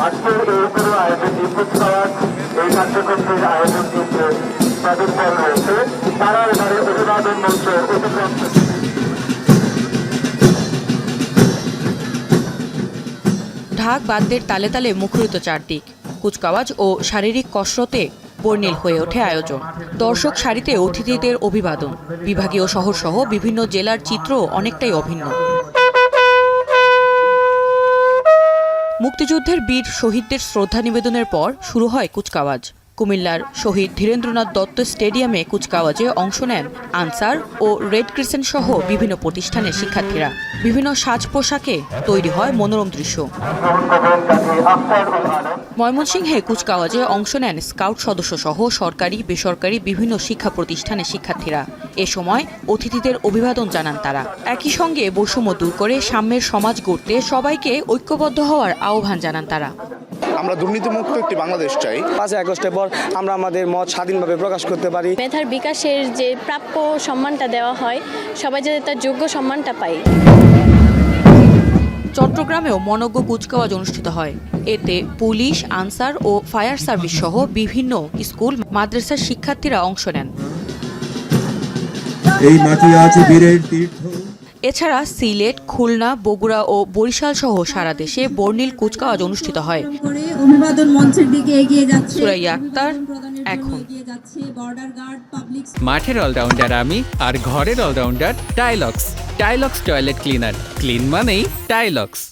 আজকের এই পুরো আয়োজনটি কুচকাওয়াজ এই কার্যক্রমটির আয়োজনটি তাদের পর রয়েছে তারা এবারে অভিবাদন মঞ্চে অতিক্রম করছে। ঢাক বাদ্যের তালে তালে মুখরিত চারদিক। কুচকাওয়াজ ও শারীরিক কসরতে বর্ণিল হয়ে ওঠে আয়োজন। দর্শক সারিতে অতিথিদের অভিবাদন, বিভাগীয় শহরসহ বিভিন্ন জেলার চিত্র অনেকটাই অভিন্ন। মুক্তিযুদ্ধের বীর শহীদদের শ্রদ্ধা নিবেদনের পর শুরু হয় কুচকাওয়াজ। কুমিল্লার শহীদ ধীরেন্দ্রনাথ দত্ত স্টেডিয়ামে কুচকাওয়াজে অংশ নেন আনসার ও রেড ক্রিসেন্ট সহ বিভিন্ন প্রতিষ্ঠানের শিক্ষার্থীরা। বিভিন্ন সাজ পোশাকে তৈরি হয় মনোরম দৃশ্য। ময়মনসিংহে কুচকাওয়াজে অংশ নেন স্কাউট সদস্য সহ সরকারি বেসরকারি বিভিন্ন শিক্ষা প্রতিষ্ঠানের শিক্ষার্থীরা। এ সময় অতিথিদের অভিবাদন জানান তারা। একই সঙ্গে বৈষম্য দূর করে সাম্যের সমাজ গড়তে সবাইকে ঐক্যবদ্ধ হওয়ার আহ্বান জানান তারা। আমরা দুর্নীতিমুক্ত একটি বাংলাদেশ চাই। 5 আগস্টের পর আমরা আমাদের মত স্বাধীনভাবে প্রকাশ করতে পারি। মেধার বিকাশের যে প্রাপ্য সম্মানটা দেওয়া হয়, সবাই যাতে তার যোগ্য সম্মানটা পায়। চট্টগ্রামেও মনোজ্ঞ কুচকাওয়াজ অনুষ্ঠিত হয়। এতে পুলিশ, আনসার ও ফায়ার সার্ভিস সহ বিভিন্ন স্কুল মাদ্রাসার শিক্ষার্থীরা অংশ নেন। এই মাটি আছে বীরের তীর্থ। এছাড়া সিলেট, খুলনা, বগুড়া ও বরিশাল সহ সারা দেশে বর্ণিল কুচকাওয়াজ অনুষ্ঠিত হয়। অভিবাদন মঞ্চের দিকে এগিয়ে যাচ্ছে সুরাইয়া আক্তার, এখন। মাঠের অলরাউন্ডার আমি, আর ঘরের allrounder Taylox. Taylox toilet cleaner, clean মানেই টাইলক্স।